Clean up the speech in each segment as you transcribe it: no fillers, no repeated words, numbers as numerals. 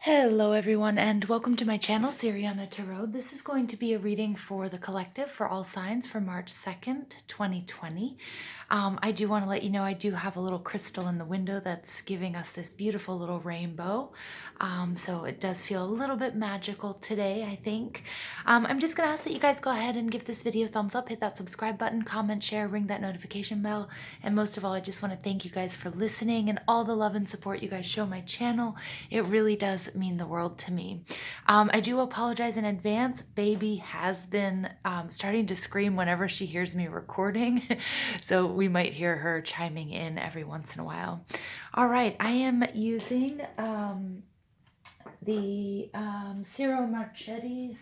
Hello everyone and welcome to my channel, Siriana Tarot. This is going to be a reading for the collective for all signs for March 2nd, 2020. I do want to let you know I do have a little crystal in the window that's giving us this beautiful little rainbow. So it does feel a little bit magical today, I think. I'm just going to ask that you guys go ahead and give this video a thumbs up, hit that subscribe button, comment, share, ring that notification bell. And most of all, I just want to thank you guys for listening and all the love and support you guys show my channel. It really does mean the world to me. I do apologize in advance. Baby has been starting to scream whenever she hears me recording. So we might hear her chiming in every once in a while. All right, I am using the Ciro Marchetti's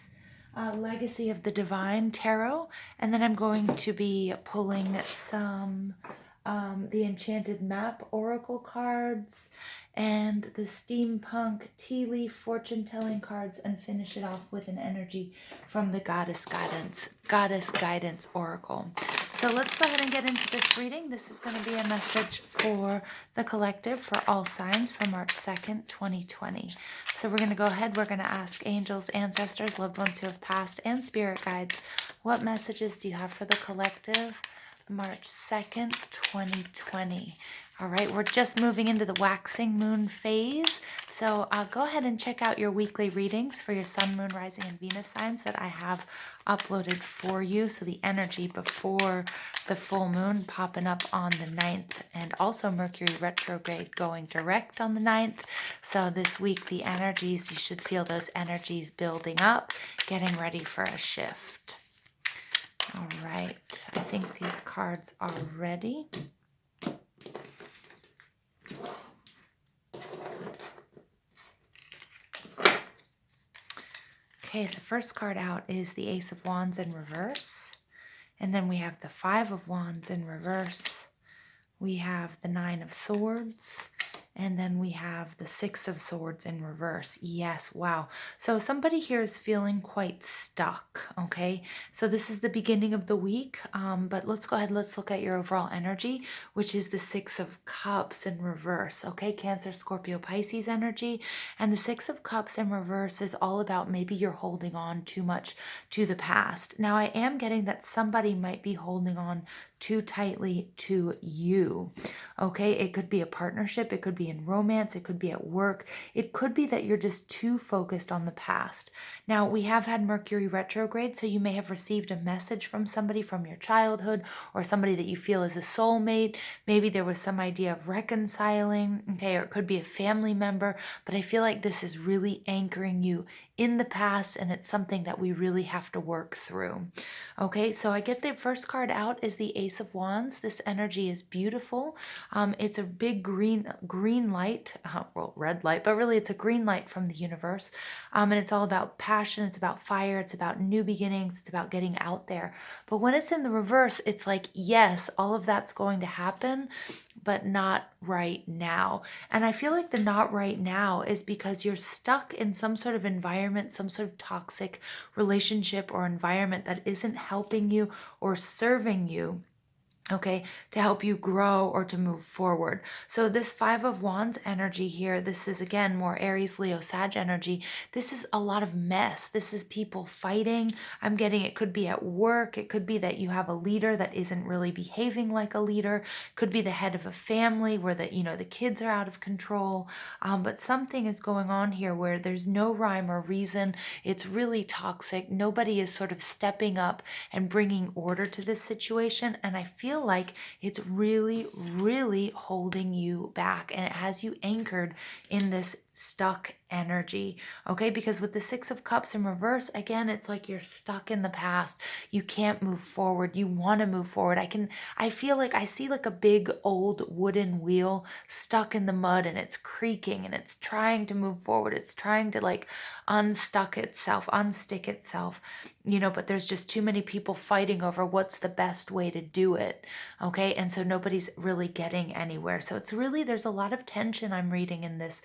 Legacy of the Divine Tarot, and then I'm going to be pulling some the Enchanted Map Oracle cards and the Steampunk Tea Leaf Fortune Telling cards, and finish it off with an energy from the Goddess Guidance Oracle. So let's go ahead and get into this reading. This is going to be a message for the collective for all signs for March 2nd, 2020. So we're going to go ahead. We're going to ask angels, ancestors, loved ones who have passed, and spirit guides, what messages do you have for the collective March 2nd, 2020? All right, we're just moving into the waxing moon phase. So go ahead and check out your weekly readings for your sun, moon, rising, and Venus signs that I have uploaded for you. So the energy before the full moon popping up on the 9th, and also Mercury retrograde going direct on the 9th. So this week, the energies, you should feel those energies building up, getting ready for a shift. All right, I think these cards are ready. Okay, the first card out is the Ace of Wands in reverse. And then we have the Five of Wands in reverse. We have the Nine of Swords. And then we have the Six of Swords in reverse. Yes, wow. So somebody here is feeling quite stuck, okay? So this is the beginning of the week, but let's go ahead, let's look at your overall energy, which is the Six of Cups in reverse, okay? Cancer, Scorpio, Pisces energy. And the Six of Cups in reverse is all about maybe you're holding on too much to the past. Now, I am getting that somebody might be holding on too tightly to you, okay? It could be a partnership, it could be in romance, it could be at work, it could be that you're just too focused on the past. Now, we have had Mercury retrograde, so you may have received a message from somebody from your childhood or somebody that you feel is a soulmate. Maybe there was some idea of reconciling, okay, or it could be a family member, but I feel like this is really anchoring you in the past, and it's something that we really have to work through. Okay, so I get the first card out is the Ace of Wands. This energy is beautiful. It's a big green light, well, red light, but really it's a green light from the universe. And it's all about passion, it's about fire, it's about new beginnings, it's about getting out there. But when it's in the reverse, it's like, yes, all of that's going to happen, but not right now. And I feel like the not right now is because you're stuck in some sort of environment, some sort of toxic relationship or environment that isn't helping you or serving you, okay, to help you grow or to move forward. So this Five of Wands energy here, this is again more Aries, Leo, Sag energy. This is a lot of mess. This is people fighting. I'm getting it could be at work. It could be that you have a leader that isn't really behaving like a leader. Could be the head of a family where the kids are out of control. But something is going on here where there's no rhyme or reason. It's really toxic. Nobody is sort of stepping up and bringing order to this situation. And I feel like it's really, really holding you back, and it has you anchored in this stuck energy, okay? Because with the Six of Cups in reverse, again, it's like you're stuck in the past. You can't move forward. You want to move forward. I feel like I see like a big old wooden wheel stuck in the mud, and it's creaking and it's trying to move forward. It's trying to like unstick itself, but there's just too many people fighting over what's the best way to do it, okay? And so nobody's really getting anywhere. So it's really, there's a lot of tension I'm reading in this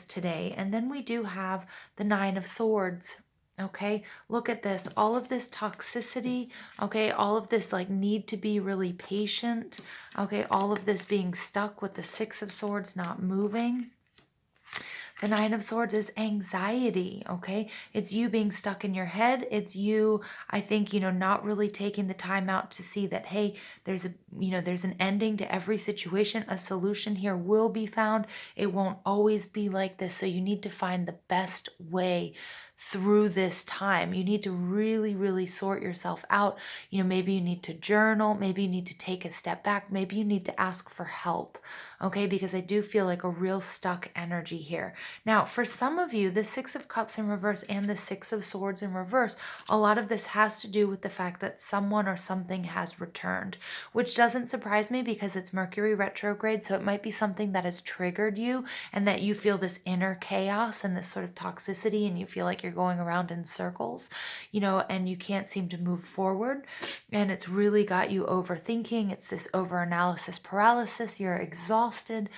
today. And then we do have the Nine of Swords. Okay, look at this, all of this toxicity, okay, all of this like need to be really patient, okay, all of this being stuck with the Six of Swords not moving. The Nine of Swords is anxiety, okay? It's you being stuck in your head. It's you, I think, not really taking the time out to see that, hey, there's an ending to every situation. A solution here will be found. It won't always be like this. So you need to find the best way through this time. You need to really, really sort yourself out. Maybe you need to journal. Maybe you need to take a step back. Maybe you need to ask for help, okay? Because I do feel like a real stuck energy here. Now, for some of you, the Six of Cups in reverse and the Six of Swords in reverse, a lot of this has to do with the fact that someone or something has returned, which doesn't surprise me because it's Mercury retrograde. So it might be something that has triggered you and that you feel this inner chaos and this sort of toxicity, and you feel like you're going around in circles, and you can't seem to move forward. And it's really got you overthinking. It's this overanalysis paralysis. You're exhausted.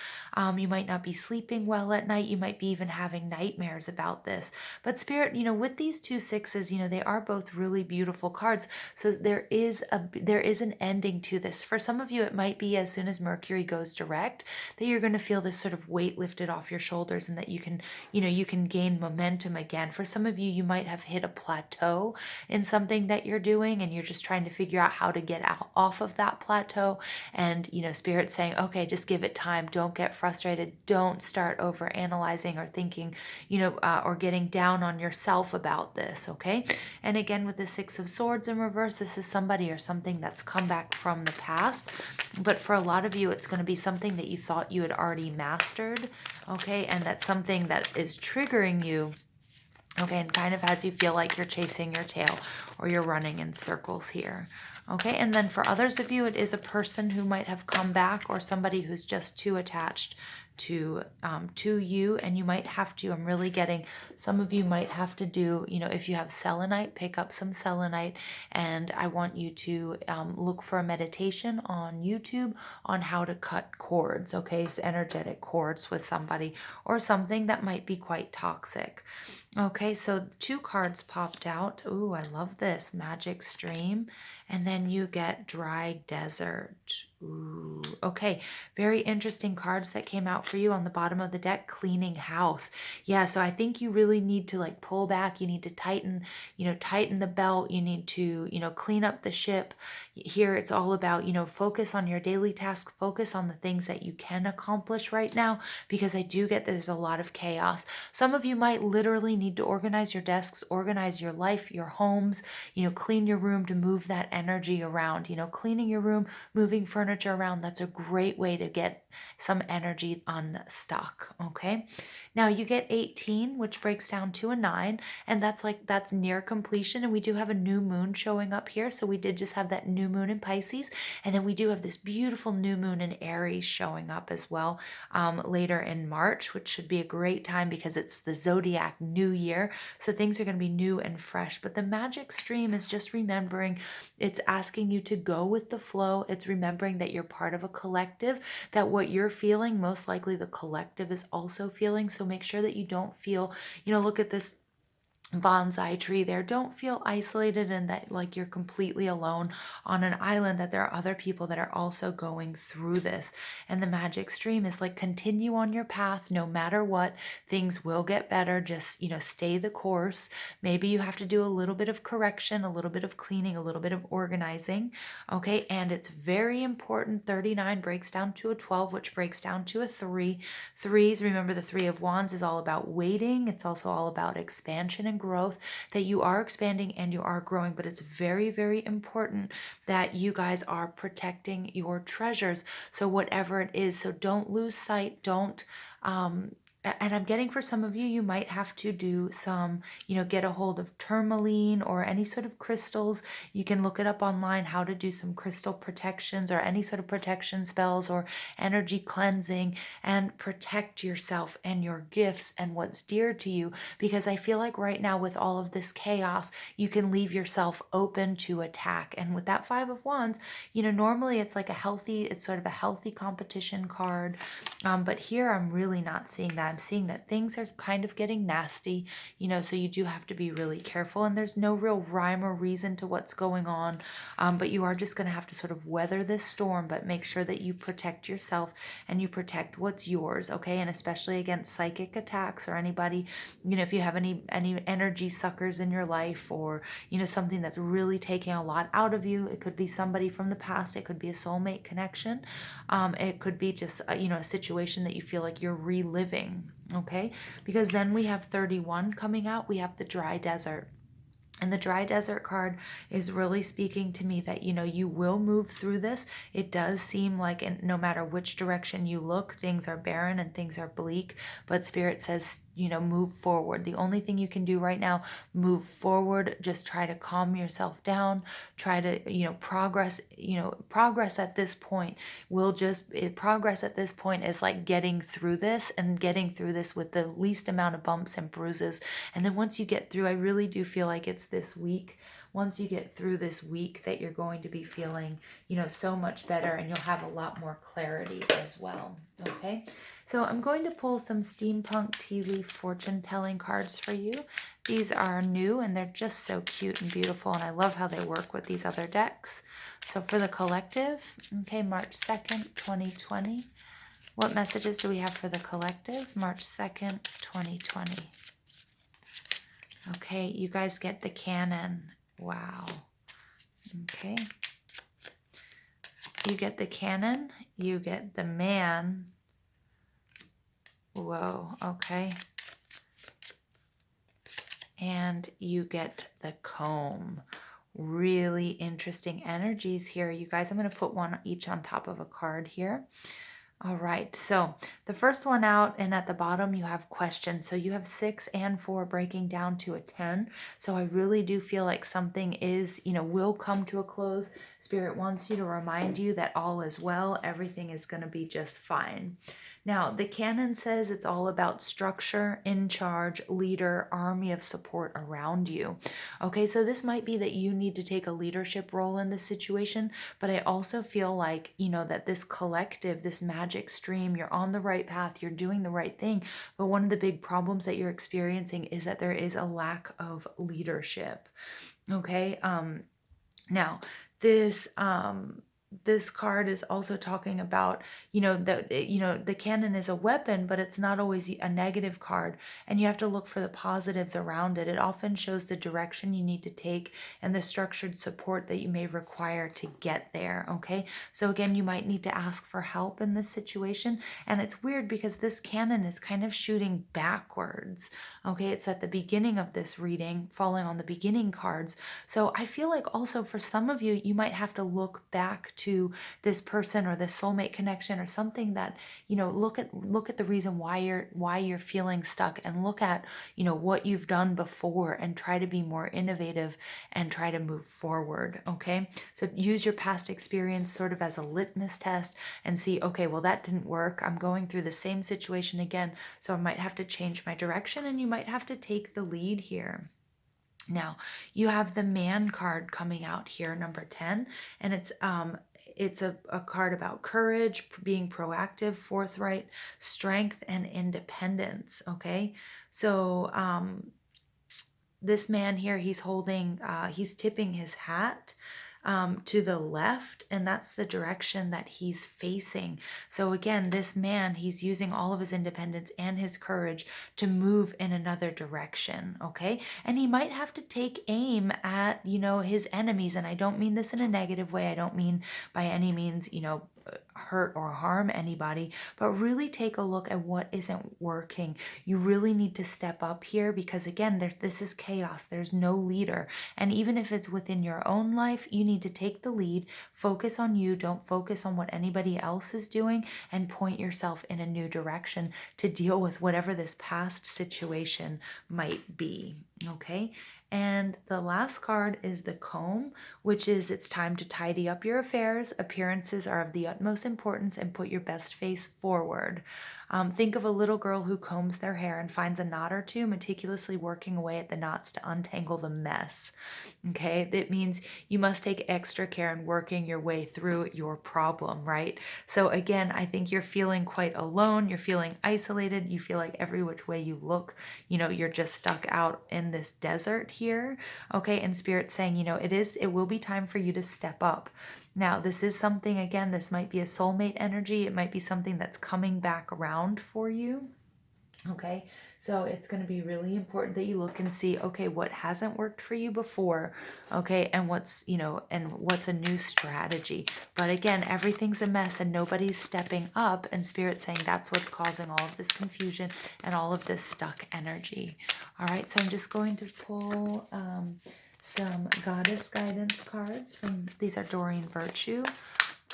You might not be sleeping well at night. You might be even having nightmares about this. But Spirit, with these two sixes, they are both really beautiful cards. So there is an ending to this. For some of you, it might be as soon as Mercury goes direct that you're going to feel this sort of weight lifted off your shoulders, and that you can gain momentum again. For some of you, you might have hit a plateau in something that you're doing, and you're just trying to figure out how to get out off of that plateau. And Spirit's saying, okay, just give it time. Don't get frustrated. Don't start over analyzing or thinking, or getting down on yourself about this. Okay. And again, with the Six of Swords in reverse, this is somebody or something that's come back from the past. But for a lot of you, it's going to be something that you thought you had already mastered. Okay. And that's something that is triggering you. Okay, and kind of has you feel like you're chasing your tail or you're running in circles here. Okay, and then for others of you, it is a person who might have come back, or somebody who's just too attached to you, and you might have to, I'm really getting, some of you might have to do, if you have selenite, pick up some selenite, and I want you to look for a meditation on YouTube on how to cut cords, okay, so energetic cords with somebody or something that might be quite toxic. Okay, so two cards popped out. Ooh, I love this. Magic Stream. And then you get Dry Desert. Ooh, okay. Very interesting cards that came out for you on the bottom of the deck. Cleaning House. Yeah, so I think you really need to like pull back. You need to tighten the belt. You need to, clean up the ship. Here it's all about, focus on your daily task. Focus on the things that you can accomplish right now, because I do get that there's a lot of chaos. Some of you might literally need to organize your desks, organize your life, your homes, clean your room to move that energy around. Cleaning your room, moving furniture around, that's a great way to get some energy unstuck. Okay. Now you get 18, which breaks down to a 9, and that's near completion. And we do have a new moon showing up here. So we did just have that new moon in Pisces, and then we do have this beautiful new moon in Aries showing up as well later in March, which should be a great time because it's the zodiac new year. So things are going to be new and fresh. But the magic stream is just remembering, it's asking you to go with the flow. It's remembering that you're part of a collective, that what you're feeling, most likely the collective is also feeling. So make sure that you don't feel, look at this bonsai tree there. Don't feel isolated and that like you're completely alone on an island, that there are other people that are also going through this. And the magic stream is like, continue on your path no matter what. Things will get better. Just, stay the course. Maybe you have to do a little bit of correction, a little bit of cleaning, a little bit of organizing. Okay. And it's very important. 39 breaks down to a 12, which breaks down to a 3. Threes, remember the Three of Wands is all about waiting. It's also all about expansion and growth, that you are expanding and you are growing, but it's very, very important that you guys are protecting your treasures. So whatever it is, so don't lose sight. Don't, and I'm getting for some of you, you might have to do some, get a hold of tourmaline or any sort of crystals. You can look it up online, how to do some crystal protections or any sort of protection spells or energy cleansing, and protect yourself and your gifts and what's dear to you. Because I feel like right now with all of this chaos, you can leave yourself open to attack. And with that Five of Wands, normally it's like it's sort of a healthy competition card. But here I'm really not seeing that. I'm seeing that things are kind of getting nasty, so you do have to be really careful. And there's no real rhyme or reason to what's going on, but you are just going to have to sort of weather this storm, but make sure that you protect yourself and you protect what's yours, okay? And especially against psychic attacks or anybody, if you have any energy suckers in your life, or something that's really taking a lot out of you. It could be somebody from the past, it could be a soulmate connection, it could be just a situation that you feel like you're reliving, okay? Because then we have 31 coming out. We have the dry desert. And the dry desert card is really speaking to me that, you will move through this. It does seem like no matter which direction you look, things are barren and things are bleak. But Spirit says, move forward. The only thing you can do right now, move forward. Just try to calm yourself down. Try to, progress. Progress at this point progress at this point is like getting through this, and getting through this with the least amount of bumps and bruises. And then once you get through, I really do feel like it's this week. Once you get through this week, that you're going to be feeling, so much better, and you'll have a lot more clarity as well. Okay, so I'm going to pull some steampunk tea leaf fortune telling cards for you. These are new and they're just so cute and beautiful, and I love how they work with these other decks. So for the collective, okay, March 2nd, 2020. What messages do we have for the collective? March 2nd, 2020. Okay, you guys get the Canon. Wow. Okay. You get the Canon. You get the Man. Whoa, okay. And you get the Comb. Really interesting energies here, you guys. I'm going to put one each on top of a card here. All right, so the first one out, and at the bottom you have questions. So you have 6 and 4 breaking down to a 10. So I really do feel like something is, will come to a close. Spirit wants you to remind you that all is well. Everything is going to be just fine. Now, the canon says it's all about structure, in charge, leader, army of support around you. Okay, so this might be that you need to take a leadership role in this situation, but I also feel like, that this collective, this magic stream, you're on the right path, you're doing the right thing. But one of the big problems that you're experiencing is that there is a lack of leadership. Okay, now this card is also talking about, the cannon is a weapon, but it's not always a negative card, and you have to look for the positives around it. It often shows the direction you need to take and the structured support that you may require to get there, okay? So again, you might need to ask for help in this situation, and it's weird because this cannon is kind of shooting backwards, okay? It's at the beginning of this reading, falling on the beginning cards. So I feel like also for some of you, you might have to look back to this person or this soulmate connection or something that, look at the reason why you're feeling stuck, and look at, what you've done before, and try to be more innovative and try to move forward. Okay. So use your past experience sort of as a litmus test and see, okay, well, that didn't work. I'm going through the same situation again. So I might have to change my direction, and you might have to take the lead here. Now, you have the Man card coming out here, number 10, and it's a card about courage, being proactive, forthright, strength, and independence, okay? So this man here, he's tipping his hat to the left, and that's the direction that he's facing. So again, this man, he's using all of his independence and his courage to move in another direction, okay? And he might have to take aim at, his enemies, and I don't mean this in a negative way. I don't mean by any means, hurt or harm anybody, but really take a look at what isn't working. You really need to step up here, because again, this is chaos. There's no leader. And even if it's within your own life, you need to take the lead, focus on you, don't focus on what anybody else is doing, and point yourself in a new direction to deal with whatever this past situation might be. Okay. And the last card is the comb, which is it's time to tidy up your affairs. Appearances are of the utmost importance and put your best face forward. Think of a little girl who combs their hair and finds a knot or two, meticulously working away at the knots to untangle the mess. Okay, that means you must take extra care in working your way through your problem, right? So, again, I think you're feeling quite alone. You're feeling isolated. You feel like every which way you look, you're just stuck out in this desert here. Okay, and Spirit's saying, it will be time for you to step up. Now, this is something, again, this might be a soulmate energy. It might be something that's coming back around for you. Okay, so it's going to be really important that you look and see, okay, what hasn't worked for you before, okay, and what's a new strategy. But again, everything's a mess and nobody's stepping up, and Spirit's saying that's what's causing all of this confusion and all of this stuck energy. All right, so I'm just going to pull some goddess guidance cards from, these are Doreen Virtue.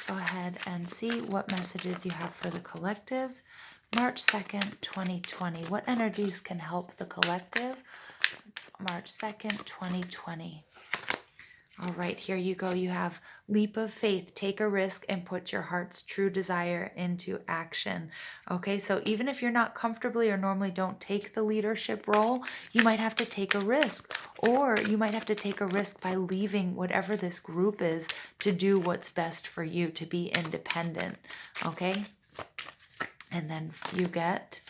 Go ahead and see what messages you have for the collective. March 2nd, 2020. What energies can help the collective? March 2nd, 2020. All right, here you go. You have leap of faith. Take a risk and put your heart's true desire into action. Okay, so even if you're not comfortably or normally don't take the leadership role, you might have to take a risk, or you might have to take a risk by leaving whatever this group is to do what's best for you, to be independent. Okay, and then you get,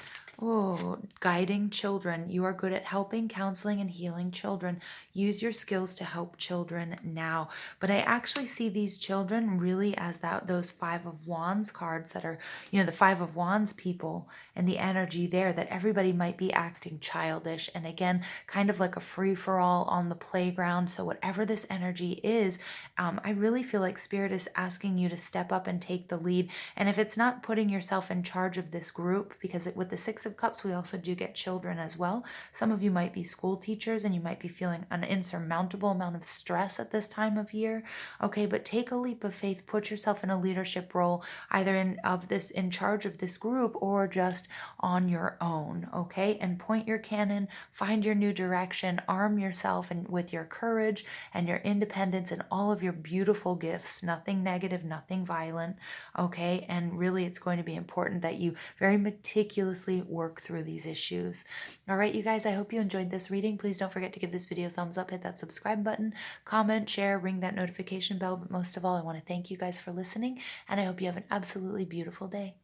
guiding children. You are good at helping, counseling, and healing children. Use your skills to help children now. But I actually see these children really as those Five of Wands cards that are, the Five of Wands people and the energy there, that everybody might be acting childish. And again, kind of like a free-for-all on the playground. So whatever this energy is, I really feel like Spirit is asking you to step up and take the lead. And if it's not putting yourself in charge of this group, because with the Six of Cups, we also do get children as well. Some of you might be school teachers and you might be feeling an insurmountable amount of stress at this time of year. Okay, but take a leap of faith, put yourself in a leadership role, either in charge of this group or just on your own. Okay, and point your cannon, find your new direction, arm yourself and with your courage and your independence and all of your beautiful gifts. Nothing negative, nothing violent. Okay, and really it's going to be important that you very meticulously work through these issues. All right, you guys, I hope you enjoyed this reading. Please don't forget to give this video a thumbs up, hit that subscribe button, comment, share, ring that notification bell. But most of all, I want to thank you guys for listening, and I hope you have an absolutely beautiful day.